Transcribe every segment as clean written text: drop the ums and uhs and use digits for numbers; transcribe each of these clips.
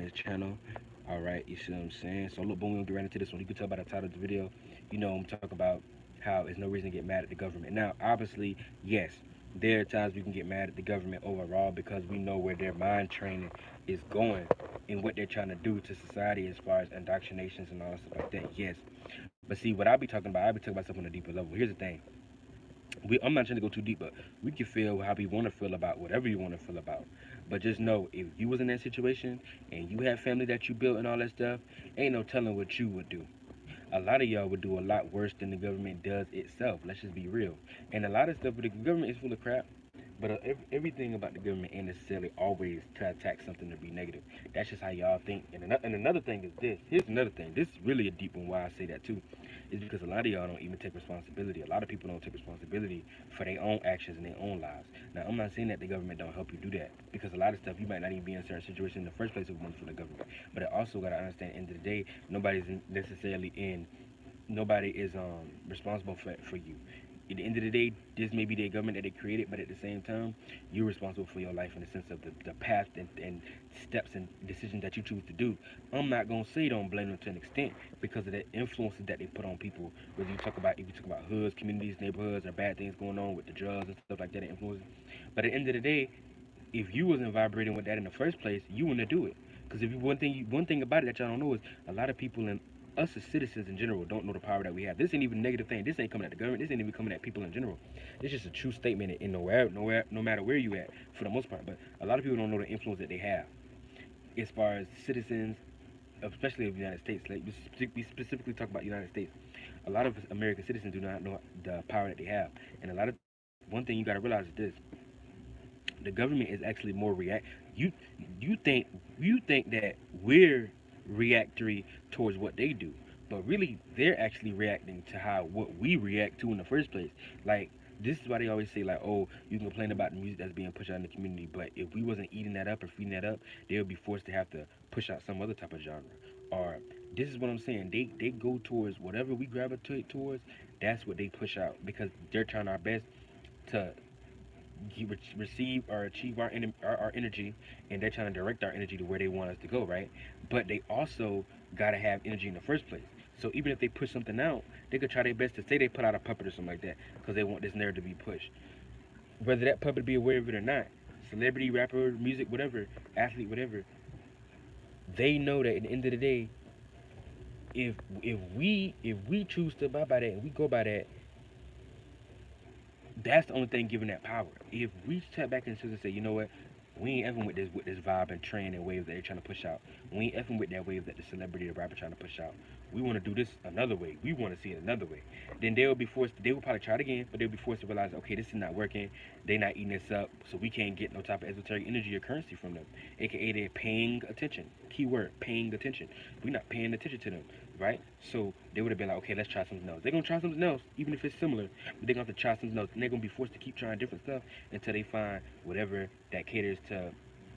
this channel. Alright, you see what I'm saying? So look, boom, we'll get right into this one. You can tell by the title of the video, I'm talking about how there's no reason to get mad at the government. Now, obviously, yes, there are times we can get mad at the government overall because we know where their mind training is going and what they're trying to do to society as far as indoctrinations and all that stuff like that. Yes. But see, what I be talking about stuff on a deeper level. Here's the thing. I'm not trying to go too deep, but we can feel how we want to feel about whatever you want to feel about. But just know, if you was in that situation and you had family that you built and all that stuff, ain't no telling what you would do. A lot of y'all would do a lot worse than the government does itself. Let's just be real. And a lot of stuff with the government is full of crap. But everything about the government ain't necessarily always to attack something to be negative. That's just how y'all think. And another thing is this. Here's another thing. This is really a deep one. Why I say that too, is because a lot of y'all don't even take responsibility. A lot of people don't take responsibility for their own actions and their own lives. Now, I'm not saying that the government don't help you do that, because a lot of stuff you might not even be in a certain situation in the first place if it wasn't for the government. But I also gotta understand, at the end of the day, necessarily in nobody is responsible for you. At the end of the day, this may be the government that they created, but at the same time, you're responsible for your life in the sense of the path and steps and decisions that you choose to do. I'm not gonna say don't blame them to an extent because of the influences that they put on people. Whether if you talk about hoods, communities, neighborhoods, or bad things going on with the drugs and stuff like that, influences. But at the end of the day, if you wasn't vibrating with that in the first place, you wouldn't do it. Because if you one thing about it that y'all don't know is a lot of people and us as citizens in general don't know the power that we have. This ain't even a negative thing. This ain't coming at the government. This ain't even coming at people in general. It's just a true statement in no matter where you at for the most part. But a lot of people don't know the influence that they have as far as citizens, especially of the United States. Like we specifically talk about the United States. A lot of American citizens do not know the power that they have, and one thing you got to realize is this: the government is actually more you you think you think that we're reactory towards what they do, but really they're actually reacting to how what we react to in the first place. Like, this is why they always say, like, oh, you can complain about the music that's being pushed out in the community, but if we wasn't eating that up or feeding that up, they would be forced to have to push out some other type of genre. Or this is what I'm saying, they go towards whatever we gravitate towards. That's what they push out because they're trying our best to receive or achieve our energy, and they're trying to direct our energy to where they want us to go, right? But they also got to have energy in the first place. So even if they push something out, they could try their best to say they put out a puppet or something like that because they want this narrative to be pushed. Whether that puppet be aware of it or not, celebrity, rapper, music, whatever, athlete, whatever, they know that at the end of the day, if we choose to abide by that and we go by that, that's the only thing giving that power. If we step back into and say, you know what, we ain't effing with this vibe and trend and wave that they're trying to push out. We ain't effing with that wave that the celebrity or rapper trying to push out. We want to do this another way. We want to see it another way. Then they will probably try it again, but they'll be forced to realize, okay, this is not working. They not eating this up, so we can't get no type of esoteric energy or currency from them. AKA they're paying attention. Keyword, paying attention. We're not paying attention to them, right? So they would have been like, okay, let's try something else. They're gonna try something else, even if it's similar. But they're gonna have to try something else, and they're gonna be forced to keep trying different stuff until they find whatever that caters to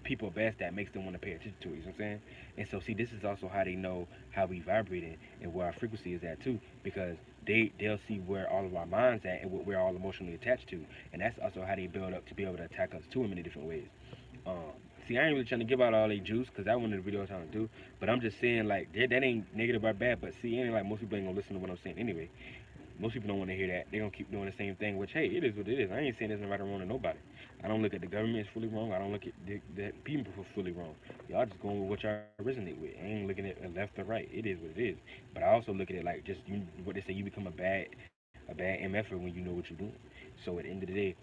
people best, that makes them want to pay attention to it. You know what I'm saying? And so, see, this is also how they know how we vibrating and where our frequency is at too, because they'll see where all of our minds at and what we're all emotionally attached to, and that's also how they build up to be able to attack us too in many different ways. Um, See, I ain't really trying to give out all their juice because that one of the video I'm trying to do. But I'm just saying, like, that ain't negative or bad. But see, ain't like most people ain't gonna listen to what I'm saying anyway. Most people don't want to hear that. They gonna keep doing the same thing, which, hey, it is what it is. I ain't saying there's right or wrong to nobody. I don't look at the government as fully wrong. I don't look at the people for fully wrong. Y'all just going with what y'all resonate with. I ain't looking at left or right. It is what it is. But I also look at it like just what they say, you become a bad MFer when you know what you're doing. So at the end of the day,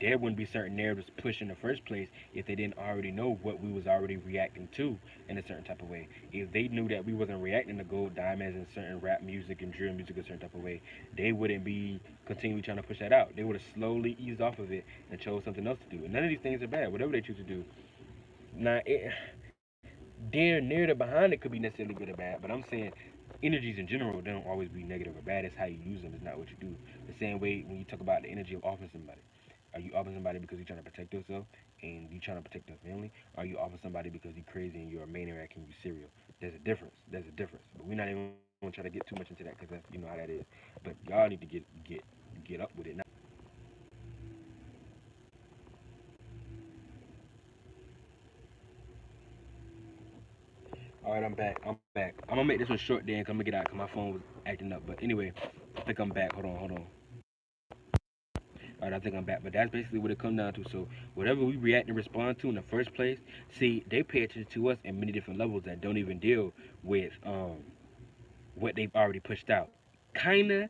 there wouldn't be certain narratives pushed in the first place if they didn't already know what we was already reacting to in a certain type of way. If they knew that we wasn't reacting to gold diamonds and certain rap music and drill music a certain type of way, they wouldn't be continually trying to push that out. They would have slowly eased off of it and chose something else to do. And none of these things are bad, whatever they choose to do. Now, their narrative behind it could be necessarily good or bad, but I'm saying energies in general don't always be negative or bad. It's how you use them. It's not what you do. The same way when you talk about the energy of offering somebody. Are you offering somebody because you're trying to protect yourself and you trying to protect your family? Or are you offering somebody because you're crazy and you're a maniac and you're serial? There's a difference. There's a difference. But we're not even gonna try to get too much into that because that's how that is. But y'all need to get up with it. All right, I'm back. I'm back. I'm gonna make this one short then, 'cause I'm gonna get out, 'cause my phone was acting up. But anyway, I think I'm back. Hold on, hold on. All right, I think I'm back. But that's basically what it comes down to. So whatever we react and respond to in the first place, see, they pay attention to us in many different levels that don't even deal with what they've already pushed out. Kinda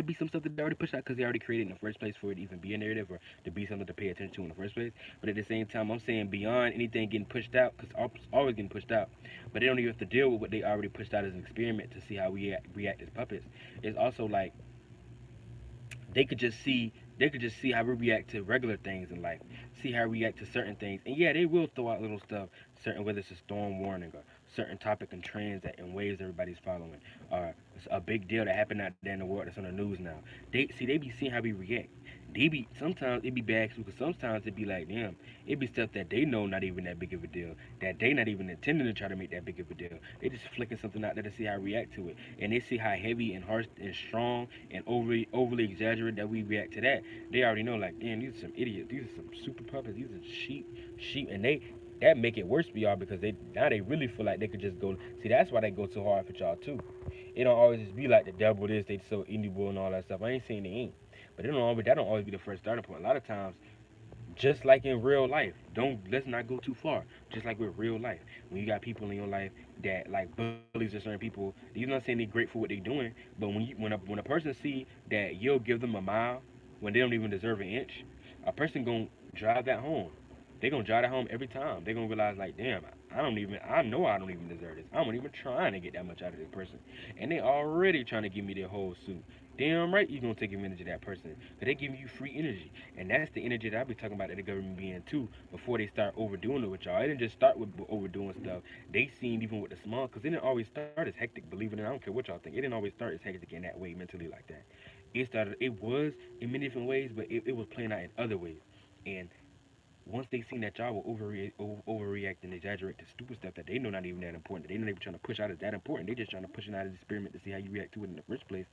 be some stuff that they already pushed out because they already created in the first place for it to even be a narrative or to be something to pay attention to in the first place. But at the same time, I'm saying beyond anything getting pushed out, because it's always getting pushed out, but they don't even have to deal with what they already pushed out as an experiment to see how we react as puppets. It's also like they could just see how we react to regular things in life, see how we react to certain things, and yeah, they will throw out little stuff, certain whether it's a storm warning or certain topic and trends that in waves everybody's following, or it's a big deal that happened out there in the world that's on the news now. They be seeing how we react. They be sometimes it be bad because sometimes it be like damn, it be stuff that they know not even that big of a deal, that they not even intending to try to make that big of a deal. They just flicking something out there to see how I react to it, and they see how heavy and harsh and strong and overly exaggerated that we react to that. They already know like damn, these are some idiots, these are some super puppets, these are sheep, and they that make it worse for y'all because they really feel like they could just go. See, that's why they go so hard for y'all too. It don't always just be like the devil this, they so indie and all that stuff. I ain't saying they ain't, but that don't always be the first starting point. A lot of times, just like in real life, don't let's not go too far. Just like with real life, when you got people in your life that like bullies or certain people, you're not saying they're great for what they're doing, but when a person see that you'll give them a mile when they don't even deserve an inch, a person gonna drive that home. They gonna drive that home every time. They gonna realize like, damn, I know I don't even deserve this. I'm not even trying to get that much out of this person, and they already trying to give me their whole suit. Damn right, you gonna take advantage of that person, cause they giving you free energy, and that's the energy that I be talking about that the government being too. Before they start overdoing it with y'all, it didn't just start with overdoing stuff. They seen even with the small, cause it didn't always start as hectic. Believe it or not, I don't care what y'all think. It didn't always start as hectic in that way mentally like that. It was in many different ways, but it was playing out in other ways. And once they seen that y'all will overreact and exaggerate to stupid stuff that they know not even that important, that they know they were trying to push out as that important, they just trying to push it out as an experiment to see how you react to it in the first place.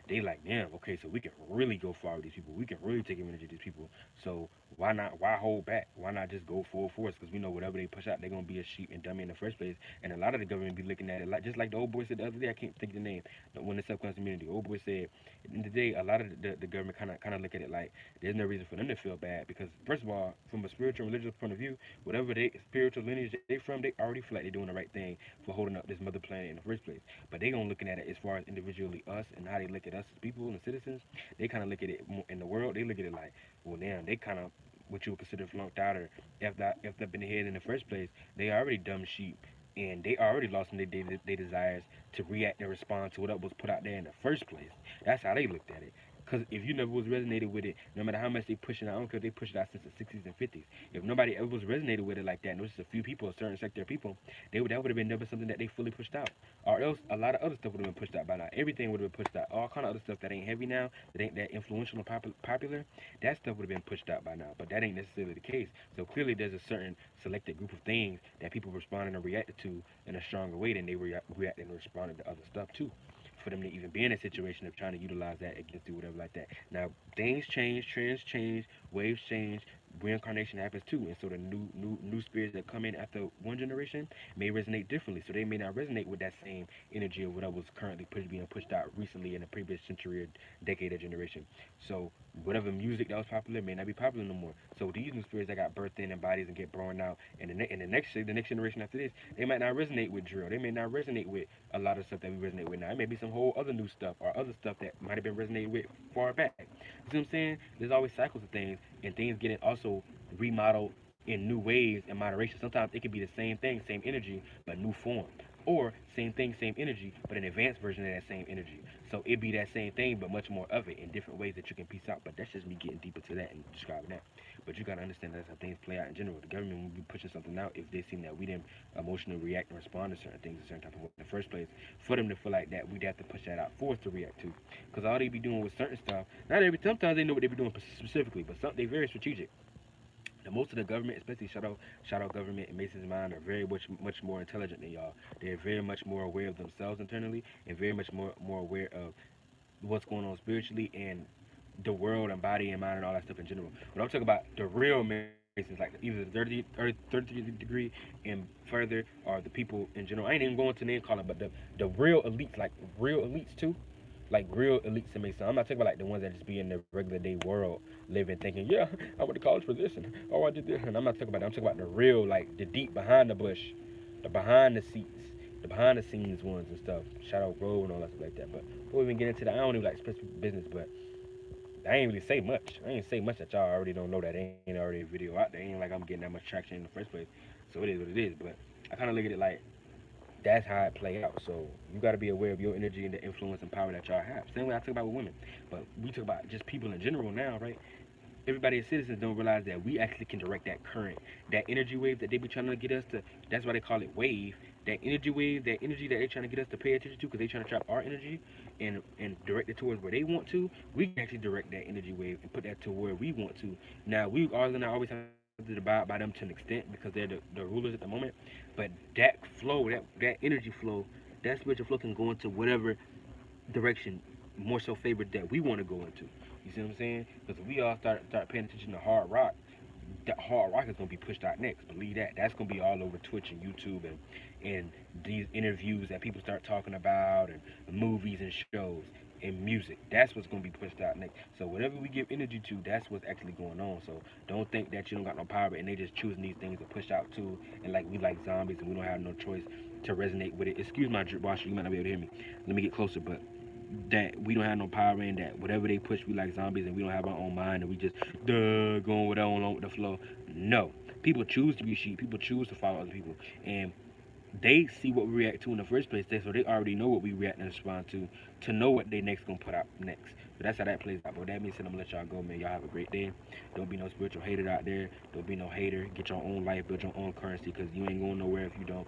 They like, damn, okay, so we can really go far with these people. We can really take advantage of these people. So why not? Why hold back? Why not just go full force? Because we know whatever they push out, they're gonna be a sheep and dummy in the first place. And a lot of the government be looking at it like just like the old boy said the other day. I can't think of the name. When the subconscious community, old boy said, at the end of the day, a lot of the government kind of look at it like there's no reason for them to feel bad because first of all, from a spiritual and religious point of view, whatever they spiritual lineage they from, they already feel like they're doing the right thing for holding up this mother planet in the first place. But they gonna looking at it as far as individually us and how they look at us as people and citizens. They kind of look at it in the world. They look at it like, well, damn, they kind of what you would consider flunked out or if up in the head in the first place. They already dumb sheep and they already lost their desires to react and respond to what was put out there in the first place. That's how they looked at it. Because if you never was resonated with it, no matter how much they push it, I don't care if they push it out since the 60s and 50s. If nobody ever was resonated with it like that, and it was just a few people, a certain sector of people, that would have been never something that they fully pushed out. Or else a lot of other stuff would have been pushed out by now. Everything would have been pushed out. All kind of other stuff that ain't heavy now, that ain't that influential and popular, that stuff would have been pushed out by now. But that ain't necessarily the case. So clearly there's a certain selected group of things that people responded and reacted to in a stronger way than they reacted and responded to other stuff too for them to even be in a situation of trying to utilize that against you, whatever like that. Now things change, trends change, waves change, reincarnation happens too, and so the new spirits that come in after one generation may resonate differently. So they may not resonate with that same energy of what was currently being pushed out recently in the previous century or decade or generation. So whatever music that was popular may not be popular no more. So these new spirits that got birthed in bodies and get born out, and the next generation after this, they might not resonate with drill. They may not resonate with a lot of stuff that we resonate with now. It may be some whole other new stuff or other stuff that might have been resonated with far back. You see what I'm saying? There's always cycles of things, and things getting also remodeled in new ways and moderation. Sometimes it could be the same thing, same energy, but new form. Or same thing, same energy, but an advanced version of that same energy. So it be that same thing, but much more of it in different ways that you can piece out. But that's just me getting deeper to that and describing that. But you gotta understand that's how things play out in general. The government will be pushing something out if they seem that we didn't emotionally react and respond to certain things a certain type of way in the first place. For them to feel like that, we'd have to push that out for us to react to. Because all they be doing with certain stuff, not every sometimes they know what they be doing specifically, but they very strategic. The most of the government, especially shadow government and Mason's mind, are very much more intelligent than y'all. They're very much more aware of themselves internally and very much more aware of what's going on spiritually and the world and body and mind and all that stuff in general. But I'm talking about the real Masons, races, like either the 33rd degree and further, or the people in general. I ain't even going to name calling, but the real elites, like real elites too, like real elites to make sense. I'm not talking about like the ones that just be in the regular day world living, thinking, yeah, I went to college for this, and oh, I did this, and I'm not talking about that. I'm talking about the real, like the deep behind the bush, the behind the seats, the behind the scenes ones and stuff. Shout out Grove and all that stuff like that. But before we even get into that, I don't even like specific business, but I ain't really say much. I ain't say much that y'all already don't know that ain't already a video out there. Ain't like I'm getting that much traction in the first place. So it is what it is. But I kind of look at it like that's how it play out. So you got to be aware of your energy and the influence and power that y'all have. Same way I talk about with women, but we talk about just people in general now, right? Everybody as citizens don't realize that we actually can direct that current, that energy wave that they be trying to get us to. That's why they call it wave. That energy wave, that energy that they trying to get us to pay attention to, because they trying to trap our energy and direct it towards where they want to. We can actually direct that energy wave and put that to where we want to. Now we are gonna always have to abide by them to an extent because they're the rulers at the moment. But that flow, that energy flow, that spiritual flow can go into whatever direction more so favored that we want to go into. You see what I'm saying? Because if we all start paying attention to hard rock, that hard rock is gonna be pushed out next. Believe that. That's gonna be all over Twitch and YouTube and these interviews that people start talking about and movies and shows and music. That's what's gonna be pushed out next. So whatever we give energy to, that's what's actually going on. So don't think that you don't got no power and they just choosing these things to push out too. And like we like zombies and we don't have no choice to resonate with it. Excuse my drip washer, you might not be able to hear me. Let me get closer, but that we don't have no power in that whatever they push we like zombies and we don't have our own mind and we just going with along with the flow. No, people choose to be sheep, people choose to follow other people, and they see what we react to in the first place, so they already know what we react and respond to know what they next gonna put out next. So that's how that plays out. But that means I'm gonna let y'all go, man. Y'all have a great day. Don't be no spiritual hater out there. Don't be no hater. Get your own life, build your own currency, because you ain't going nowhere if you don't.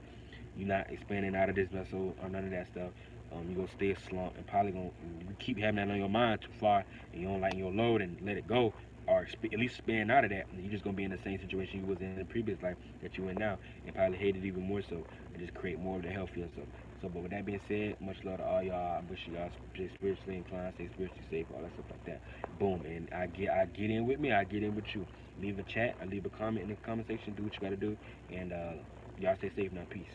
You're not expanding out of this vessel or none of that stuff. You're gonna stay slumped and probably gonna you keep having that on your mind too far and you don't like your load and let it go or at least expand out of that. And you're just gonna be in the same situation you was in the previous life that you in now and probably hate it even more so and just create more of the healthier stuff. So, but with that being said, much love to all y'all. I wish y'all stay spiritually inclined, stay spiritually safe, all that stuff like that. Boom, and I get in with me, I get in with you. Leave a chat, I leave a comment in the comment section, do what you gotta do, and y'all stay safe now. Peace.